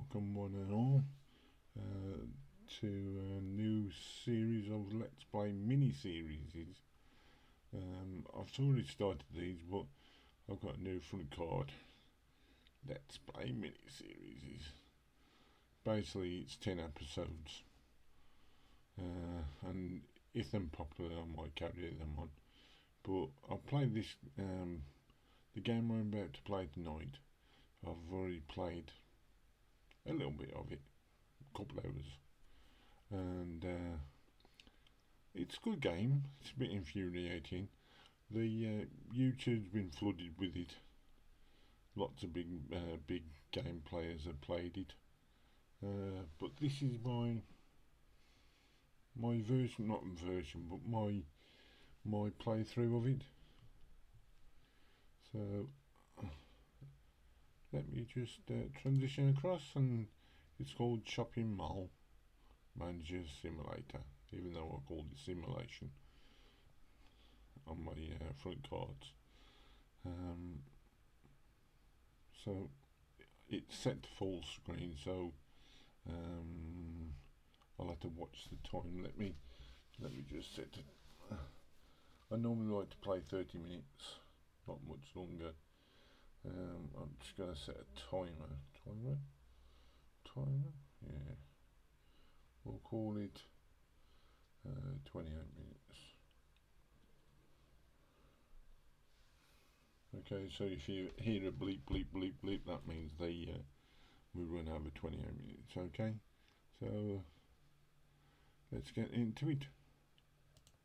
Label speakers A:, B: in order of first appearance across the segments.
A: welcome one and all to a new series of Let's Play mini-series. I've already started these, but I've got a new front card. Let's Play mini-series. Basically, it's 10 episodes, and if they're popular, I might carry them on. But I'll play this, the game I'm about to play tonight. I've already played a little bit of it, a couple hours, and it's a good game. It's a bit infuriating. The YouTube's been flooded with it. Lots of big game players have played it, but this is my version, not version, but my playthrough of it. So let me just transition across, and it's called Shopping Mall Manager Simulator, even though I called it simulation on my front cards. So it's set to full screen, so I'll have to watch the time. Let me just set it. I normally like to play 30 minutes, not much longer. I'm just going to set a timer. Yeah, we'll call it 28 minutes. Okay, so if you hear a bleep bleep bleep bleep, that means we run over 28 minutes. Okay, so let's get into it.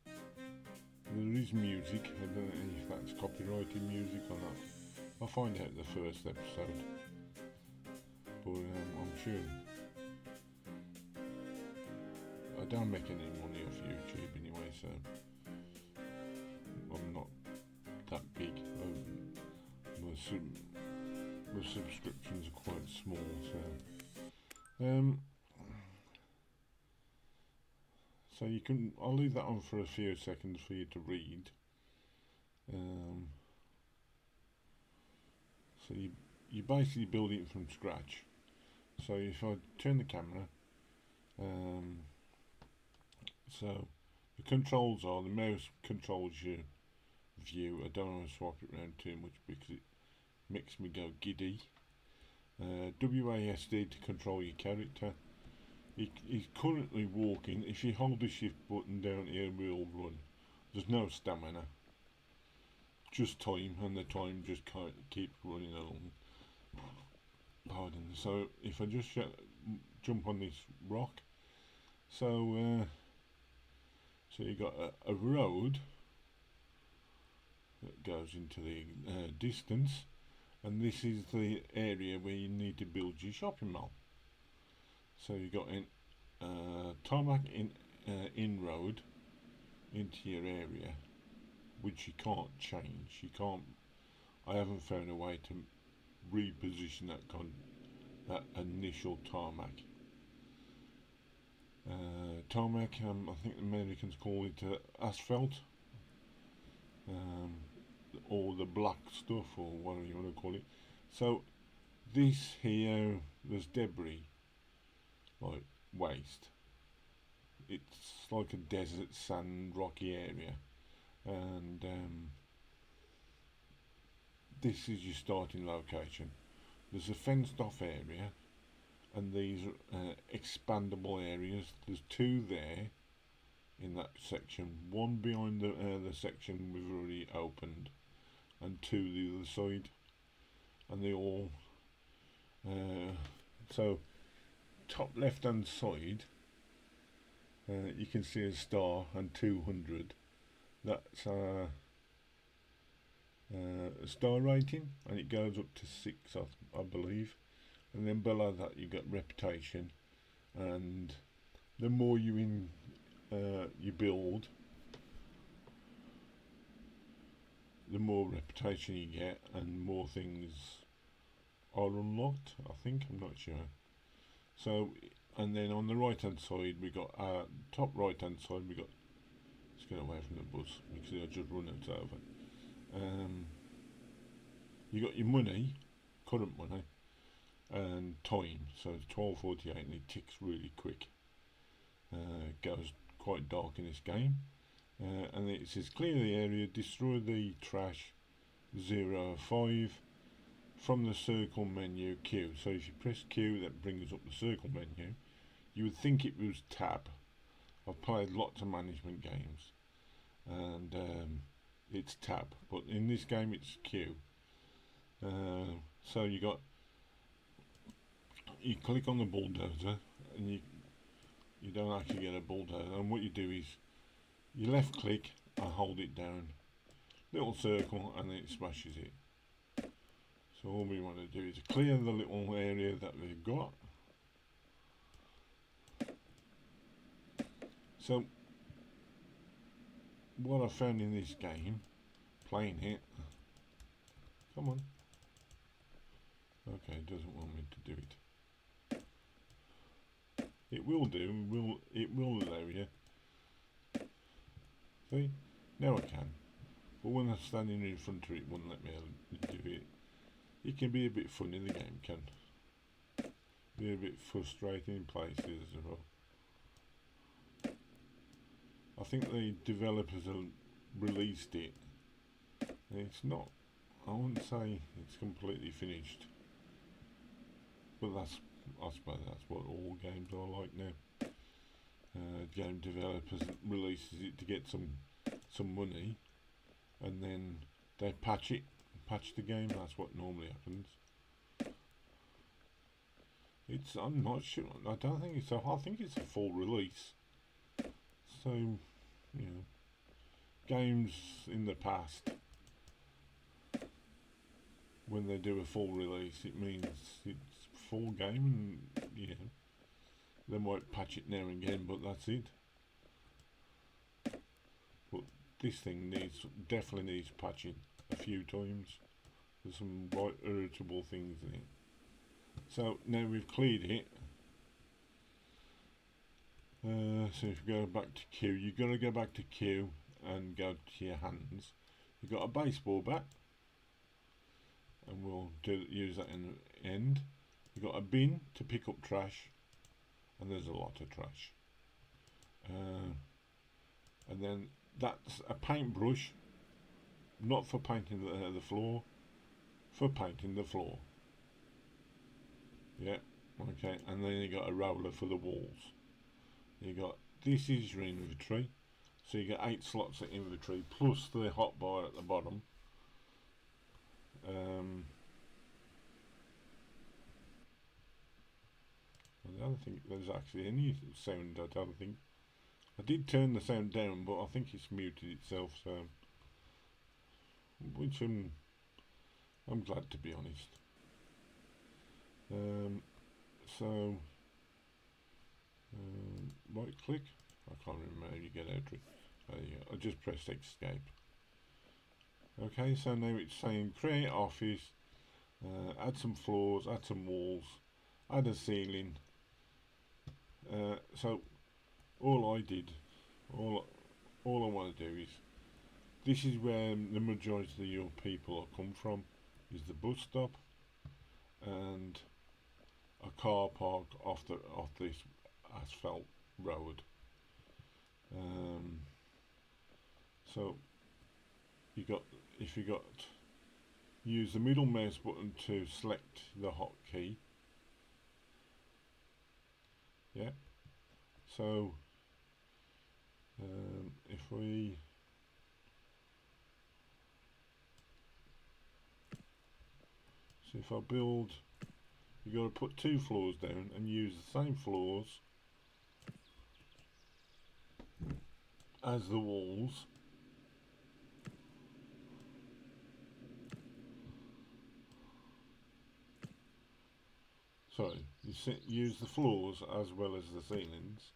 A: There is music. I don't know if that's copyrighted music or not. I'll find out the first episode, but I'm sure I don't make any money off YouTube anyway, so I'm not that big. My subscriptions are quite small, so you can. I'll leave that on for a few seconds for you to read. So you basically build it from scratch. So if I turn the camera, so the controls are, the mouse controls your view. I don't want to swap it around too much because it makes me go giddy. WASD to control your character. He's currently walking. If you hold the shift button down here, we'll run. There's no stamina, just time, and the time just keeps running along. Pardon. So if I just jump on this rock, so you got a road that goes into the distance, and this is the area where you need to build your shopping mall. So you got tarmac in road into your area, which you can't change. I haven't found a way to reposition that initial tarmac. Tarmac, I think the Americans call it asphalt, or the black stuff, or whatever you want to call it. So this here, there's debris, like waste. It's like a desert, sand, rocky area, and this is your starting location. There's a fenced off area, and these expandable areas. There's two there in that section, one behind the section we've already opened, and two the other side, and they all so top left hand side, you can see a star and 200. That's a star rating, and it goes up to 6, I believe. And then below that you got reputation, and the more you build, the more reputation you get, and more things are unlocked, I think. I'm not sure. So, and then on the right hand side we got top right hand side we got, let's get away from the bus because I just run it over. You got your money, current money, and time. So it's 12:48 and it ticks really quick. It goes quite dark in this game. And it says clear the area, destroy the trash 0 5 from the circle menu Q. So if you press Q, that brings up the circle menu. You would think it was tab. I've played lots of management games and it's tab, but in this game it's Q. So you click on the bulldozer and you don't actually get a bulldozer, and what you do is you left click and hold it down, little circle, and then it smashes it. So all we want to do is clear the little area that we've got. So what I found in this game, playing it, come on, okay, it doesn't want me to do it. It will do, it will allow you. See, now I can, but when I'm standing in front of it, it wouldn't let me do it. It can be a bit funny, the game can be a bit frustrating in places as well. I think the developers have released it, and it's not, I wouldn't say it's completely finished, but I suppose that's what all games are like now. Game developers releases it to get some money, and then they patch the game. That's what normally happens. I'm not sure. I don't think it's I think it's a full release. So, you know, games in the past, when they do a full release, it means it's full game, and you know, they might patch it now and again, but that's it. But this thing definitely needs patching a few times. There's some right irritable things in it. So now we've cleared it. So if you go back to Q, you've got to go back to Q and go to your hands. You've got a baseball bat, and we'll use that in the end. You've got a bin to pick up trash, and there's a lot of trash. And then that's a paintbrush, not for painting the floor, for painting the floor. Yeah, okay, and then you got a roller for the walls. This is your inventory, so you get 8 slots of inventory plus the hotbar at the bottom. I don't think there's actually any sound. I don't think. I did turn the sound down, but I think it's muted itself. So, which I'm glad, to be honest. So. Right click, I can't remember how you get out of it. I just pressed escape. Okay, so now it's saying create office, add some floors, add some walls, add a ceiling. So all I want to do is, this is where the majority of your people come from, is the bus stop and a car park off this asphalt road. So if you use the middle mouse button to select the hotkey. Yeah. So if I build, you got to put 2 floors down and use the same floors as the walls. Sorry, you use the floors as well as the ceilings.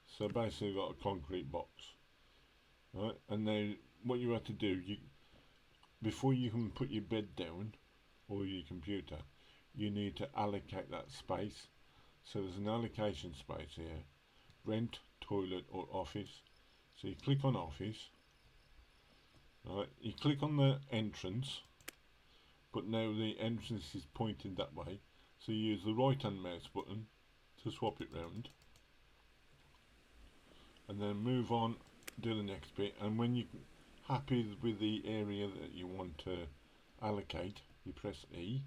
A: So basically you've got a concrete box. Right, and now what you have to do, before you can put your bed down or your computer, you need to allocate that space. So there's an allocation space here: rent, toilet, or office. So you click on office. Right, you click on the entrance, but now the entrance is pointed that way, so you use the right hand mouse button to swap it round, and then move on, do the next bit, and when you're happy with the area that you want to allocate, you press E,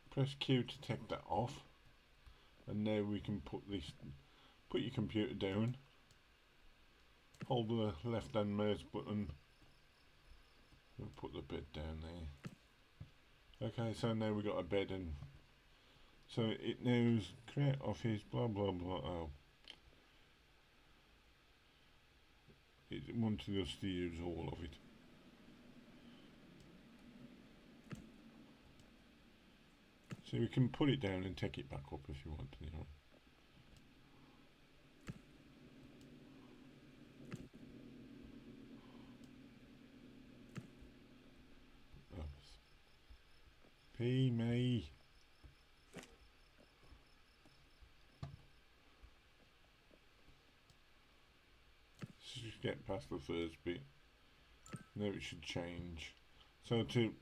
A: press Q to take that off, and now we can put your computer down, hold the left hand mouse button, and put the bed down there. Okay, so now we've got a bed, and so it knows create office, blah blah blah. Oh, it wanted us to use all of it. So we can put it down and take it back up if you want, anyway. Oh. P me. So just get past the first bit. Now it should change. So to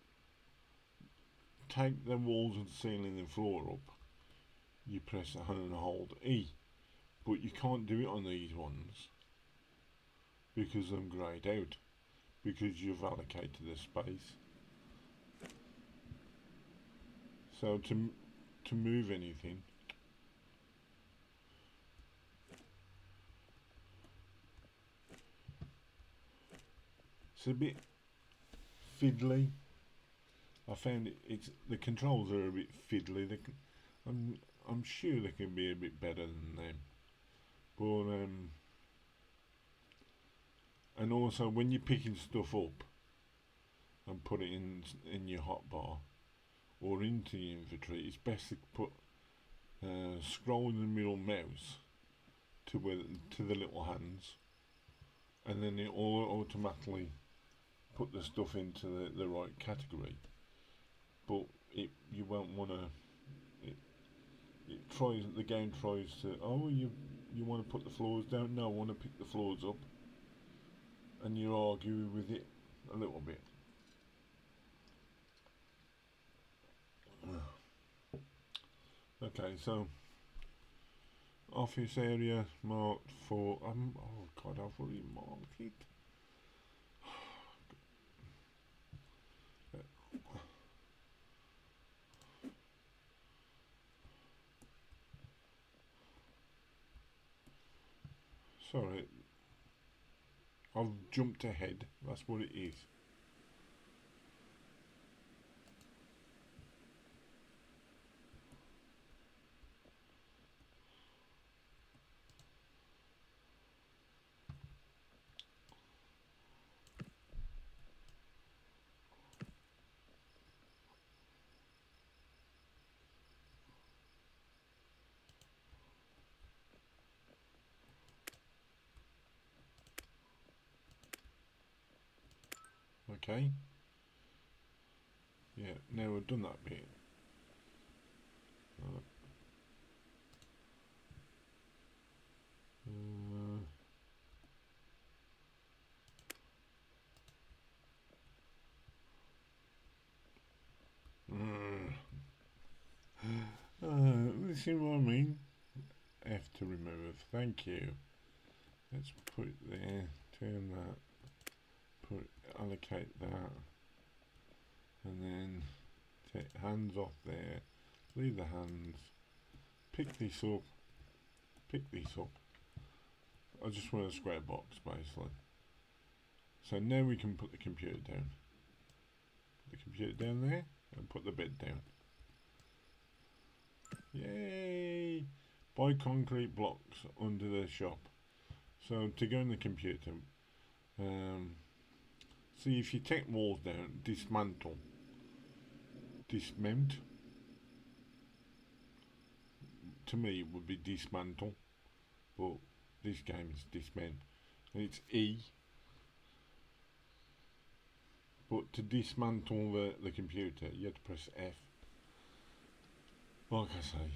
A: take the walls and ceiling and floor up, you press and hold E, but you can't do it on these ones because I'm greyed out, because you've allocated the space. So to move anything, it's a bit fiddly. I found it's the controls are a bit fiddly. I'm sure they can be a bit better than them, but and also when you're picking stuff up and put it in your hotbar or into your inventory, it's best to put scroll in the middle mouse to the little hands, and then it will automatically put the stuff into the right category. But you won't want to. The game tries to. Oh, you want to put the floors down? No, I want to pick the floors up, and you argue with it a little bit. Okay, so office area marked for. Oh God, I've already marked it. Sorry, I've jumped ahead. That's what it is. Okay. Yeah, now we've done that bit. This is what I mean. F to remove. Thank you. Let's put it there. Turn that. Allocate that, and then take hands off there. Leave the hands. Pick this up. Pick this up. I just want a square box, basically. So now we can put the computer down. Put the computer down there, and put the bed down. Yay! Buy concrete blocks under the shop. So to go in the computer, see if you take walls down, dismantle. Dismount. To me, it would be dismantle, but this game is dismount, and it's E. But to dismantle the computer, you have to press F. Like I say,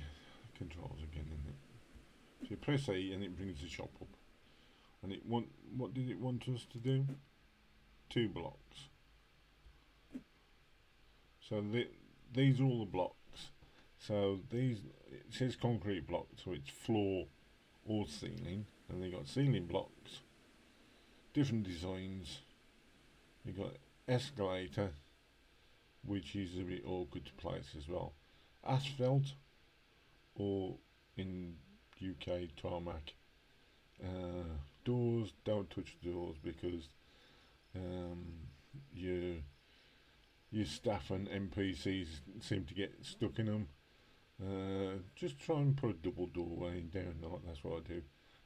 A: controls again, isn't it? So you press A and it brings the shop up. And what did it want us to do? 2 blocks. So these are all the blocks. So these, it says concrete block, so it's floor or ceiling, and they got ceiling blocks, different designs. You got escalator, which is a bit awkward to place as well. Asphalt, or in UK tarmac. Doors, don't touch the doors because um, your your staff and NPCs seem to get stuck in them. Just try and put a double doorway down, that's what I do.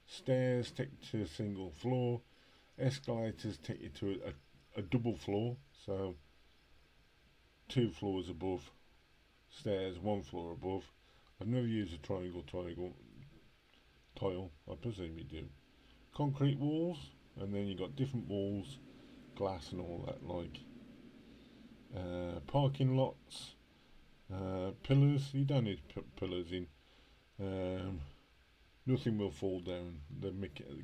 A: Stairs take you to a single floor. Escalators take you to a double floor, so 2 floors above. Stairs 1 floor above. I've never used a triangle tile, I presume you do. Concrete walls, and then you got different walls, glass and all that, like parking lots, pillars. You don't need to put pillars in. Nothing will fall down. The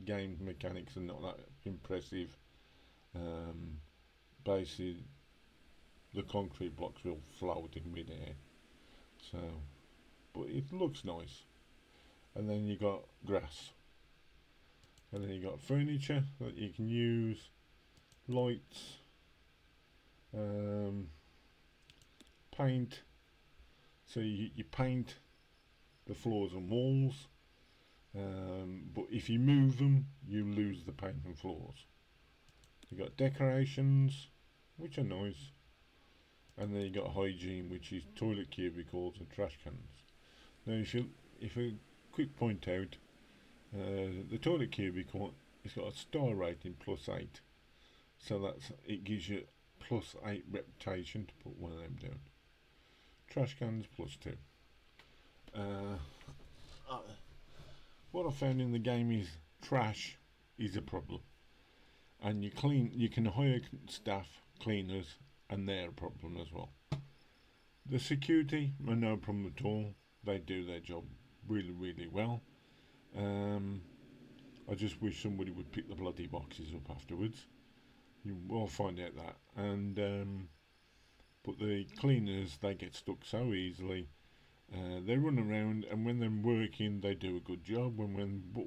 A: game mechanics are not that impressive. Basically, the concrete blocks will float in midair. So, but it looks nice. And then you got grass. And then you got furniture that you can use, lights, paint. So you paint the floors and walls, but if you move them, you lose the paint and floors. You got decorations, which are nice, and then you got hygiene, which is toilet cubicles and trash cans. Now, if a quick point out, the toilet cubicle, it's got a star rating +8, so it gives you +8 reputation to put one of them down. Trash cans +2. What I found in the game is trash is a problem, and you can hire staff, cleaners, and they're a problem as well. The security are no problem at all. They do their job really, really well. I just wish somebody would pick the bloody boxes up afterwards. You will find out that. And but the cleaners, they get stuck so easily. They run around, and when they're working, they do a good job. But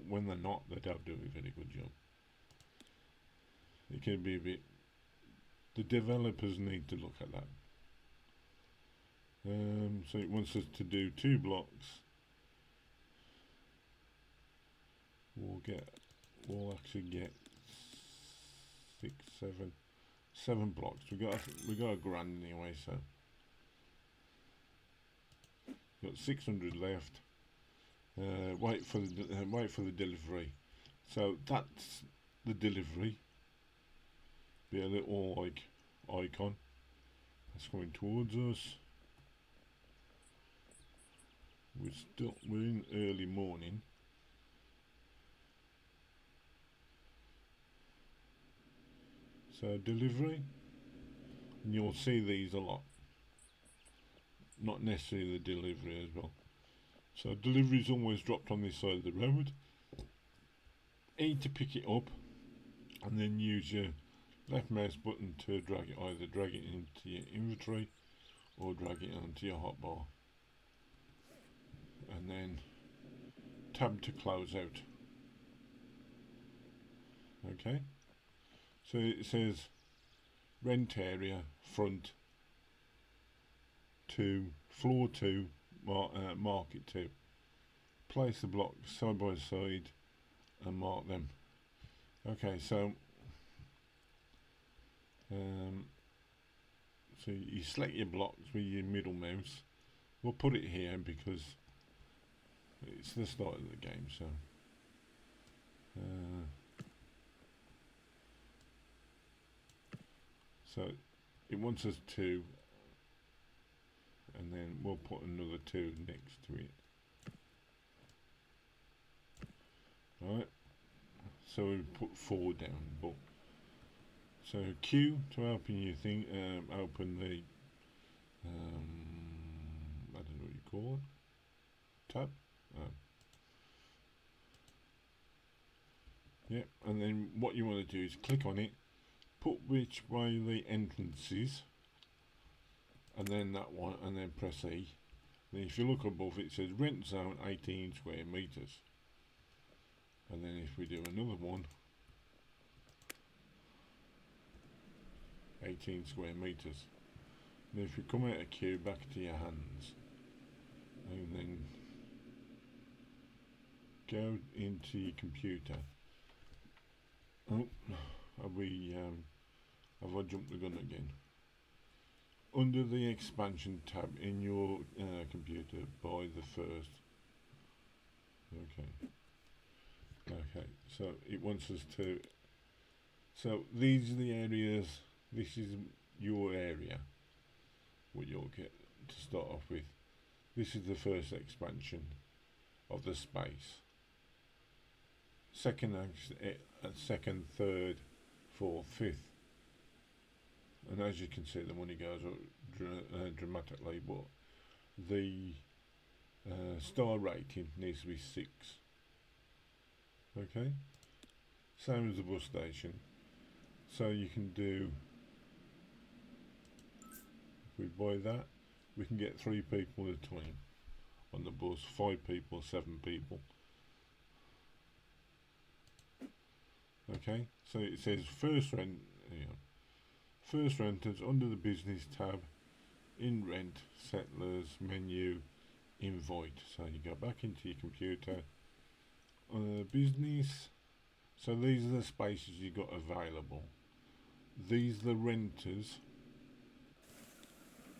A: when they're not, they don't do a very good job. It can be a bit. The developers need to look at that. So it wants us to do 2 blocks. We'll actually get 6, 7 blocks. We got a grand anyway, so got 600 left. Wait for the delivery. So that's the delivery. Be a little like icon that's coming towards us. We're in early morning. So delivery, and you'll see these a lot. Not necessarily the delivery as well. So delivery is always dropped on this side of the road. E to pick it up, and then use your left mouse button to either drag it into your inventory or drag it onto your hotbar, and then tab to close out. Okay, so it says rent area front 2, floor 2, market 2. Place the blocks side by side and mark them. Okay, so so you select your blocks with your middle mouse. We'll put it here because it's the start of the game, so so it wants us 2, and then we'll put another 2 next to it. Right, so we put 4 down, but so Q to open your thing, open the I don't know what you call it, tab. Yep, and then what you want to do is click on it, put which way the entrance is, and then that one, and then press E. Then if you look above, it says rent zone 18 square meters. And then if we do another one, 18 square meters. And if you come out of queue, back to your hands, and then go into your computer. Oh, have I jumped the gun again? Under the expansion tab in your computer, by the first. Okay, so it wants us to. So these are the areas. This is your area. What you'll get to start off with. This is the first expansion of the space. Second, third, fourth, fifth. And as you can see, the money goes up dramatically, but the star rating needs to be 6. Okay, same as the bus station. So you can do, if we buy that, we can get 3 people at a time on the bus, 5 people, 7 people. Okay, so it says first renters under the business tab, in rent, settlers, menu, invite. So you go back into your computer, business. So these are the spaces you got available. These are the renters.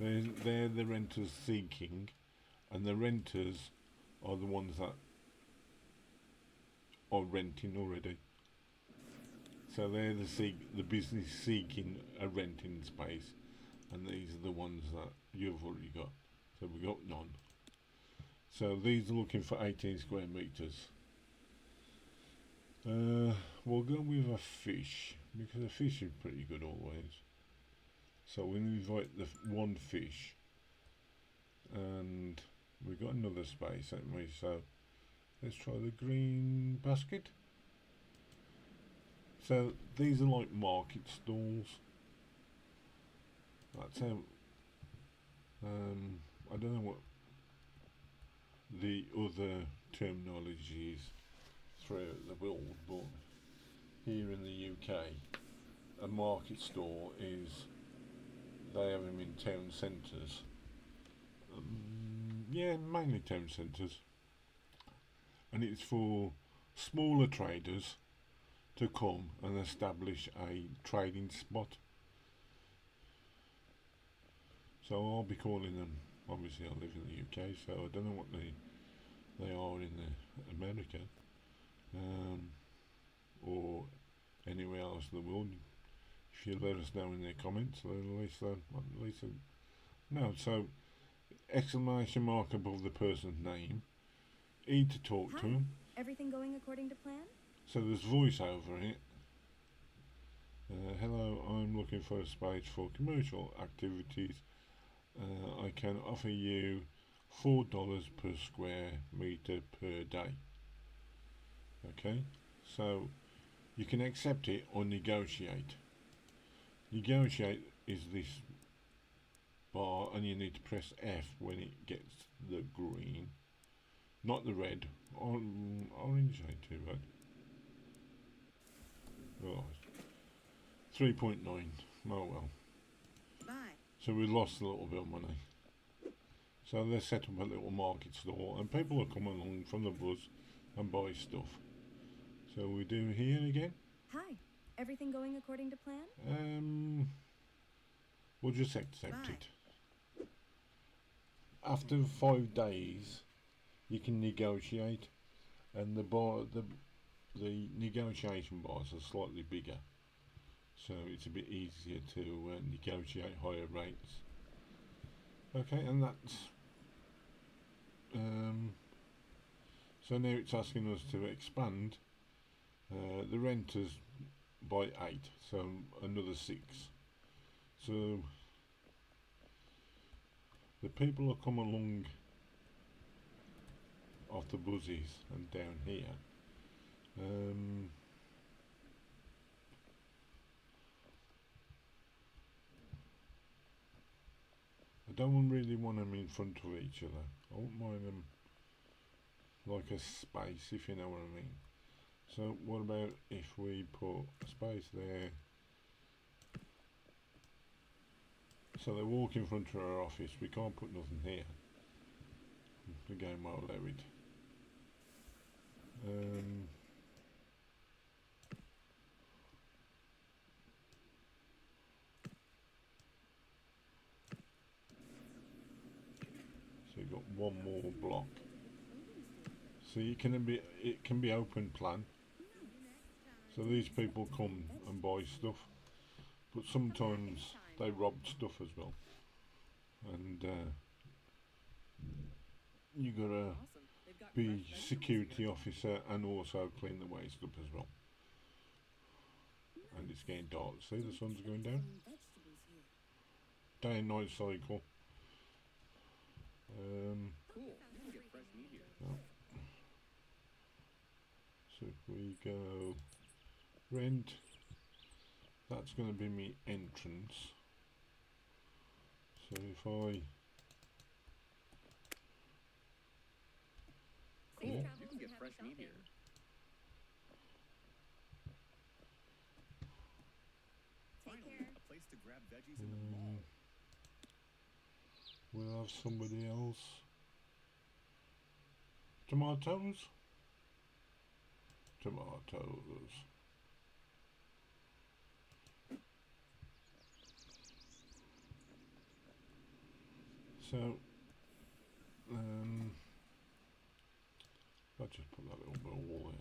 A: They're the renters seeking, and the renters are the ones that are renting already. So they're the business seeking a renting space, and these are the ones that you've already got. So we got none. So these are looking for 18 square meters. We'll go with a fish, because a fish is pretty good always. So we'll invite the one fish, and we've got another space, haven't we? So let's try the green basket. So these are like market stalls. That's how. I don't know what the other terminology is throughout the world, but here in the UK, a market stall is, they have them in town centres. Yeah, mainly town centres, and it's for smaller traders to come and establish a trading spot. So I'll be calling them, obviously I live in the UK, so I don't know what they are in America, or anywhere else in the world. If you let us know in the comments, then at least no. So exclamation mark above the person's name, E to talk to them.
B: Everything going according to plan?
A: So there's voice over it. Hello, I'm looking for a space for commercial activities. I can offer you $4 per square meter per day. Okay, so you can accept it or negotiate. Negotiate is this bar, and you need to press F when it gets the green, not the red. Orange ain't too bad. Right. 3.9. Oh well.
B: Bye.
A: So we lost a little bit of money. So they set up a little market stall, and people are coming along from the bus and buy stuff. So we do here again.
B: Hi. Everything going according to plan?
A: We'll just accept it. After 5 days, you can negotiate, and the negotiation bars are slightly bigger, so it's a bit easier to negotiate higher rates. Okay, and that's so now it's asking us to expand the renters by 8, so another 6. So the people that come along off the buses and down here, I don't really want them in front of each other. I wouldn't mind them like a space, if you know what I mean. So what about if we put a space there, so they walk in front of our office. We can't put nothing here, the game won't allow it. So you've got one more block. So it can be open plan. So these people come and buy stuff, but sometimes they rob stuff as well, and you gotta be security officer and also clean the waste up as well. And it's getting dark. See, the sun's going down. Day and night cycle.
C: Cool. You can get fresh meat here.
A: Oh. So if we go rent, that's going to be my entrance. So if I
C: Cool. You can get fresh meat here. Finally, a place to grab veggies in the mall.
A: we'll have somebody else. Tomatoes? Tomatoes. So, I'll just put that little bit of wall in.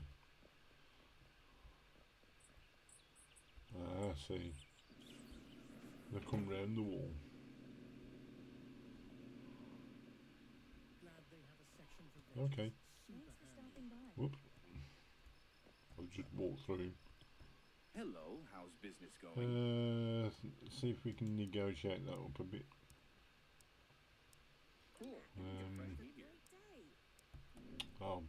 A: See. They come round the wall. Okay.
B: Thanks for stopping by.
A: Whoops. I'll just walk through.
C: Hello, how's business going?
A: See if we can negotiate that up a bit.
C: Cool. You can get fresh meat here.
A: Oh.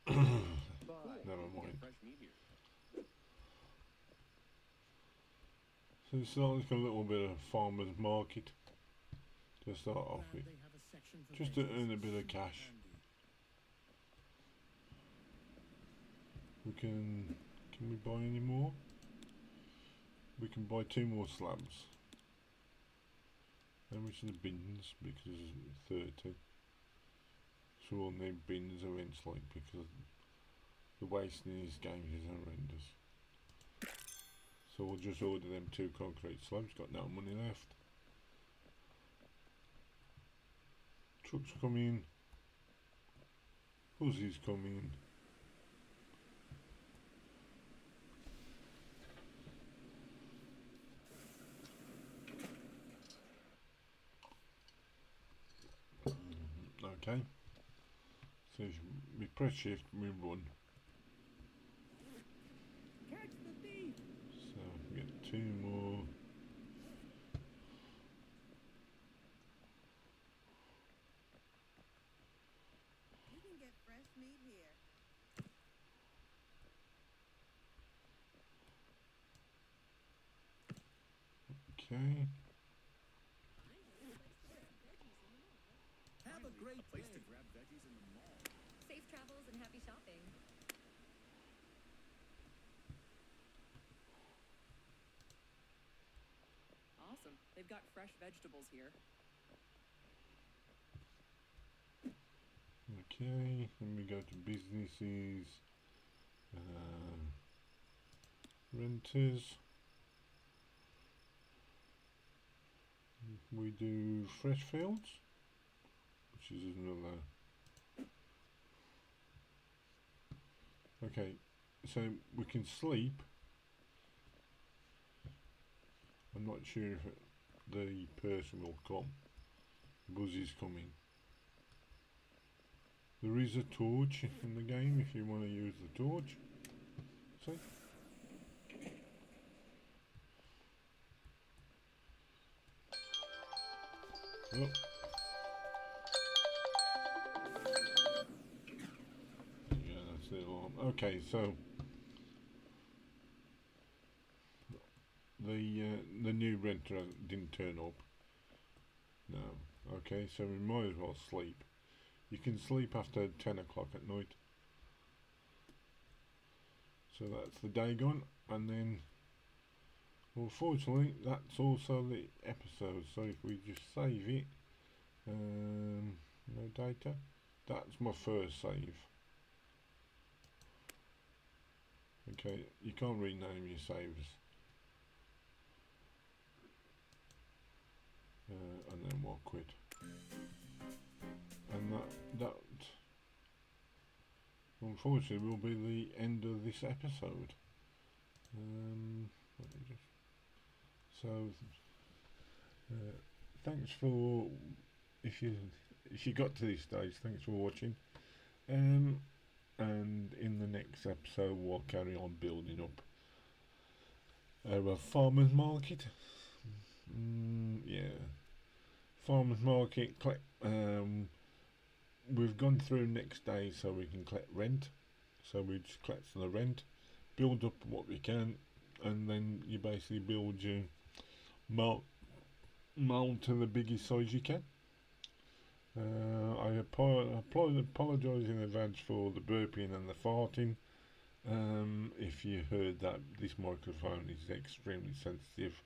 C: But
A: Never
C: you can
A: mind.
C: get fresh meat here.
A: So it's like a little bit of farmer's market to start off with, just to earn a bit of cash. Can we buy any more? We can buy 2 more slabs. How much are the bins? Because it's 30. So we'll need bins eventually because the waste in these games is horrendous. So we'll just order them 2 concrete slabs. Got no money left. Trucks coming. Buzzes coming. Okay. So we press shift, we run.
C: Catch the thief!
A: So we get 2 more.
D: You can get fresh meat here.
A: Okay.
C: Have a great place to grab veggies in the mall.
B: Safe travels and happy shopping.
E: Awesome. They've got fresh vegetables here.
A: Okay, then we go to businesses, renters. We do fresh fields, which is another. Okay, so we can sleep. I'm not sure if the person will come. Buzz is coming. There is a torch in the game if you want to use the torch. See? Oh. Yeah, that's the alarm. Okay, so the new renter didn't turn up, No. Okay, so we might as well sleep. You can sleep after 10 o'clock at night. So that's the day gone, and then unfortunately that's also the episode. So if we just save it, no data, that's my first save. Okay, you can't rename your saves. And then we'll quit. And that unfortunately will be the end of this episode. Let me just, so thanks for, if you got to this stage, thanks for watching. And in the next episode we'll carry on building up our farmers market. Yeah, farmers market. We've gone through next day so we can collect rent. So we just collect the rent, build up what we can, and then you basically build your mold to the biggest size you can. I apologise in advance for the burping and the farting. If you heard that, this microphone is extremely sensitive.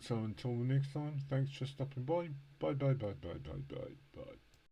A: So until the next time, thanks for stopping by. Bye bye bye bye bye bye bye.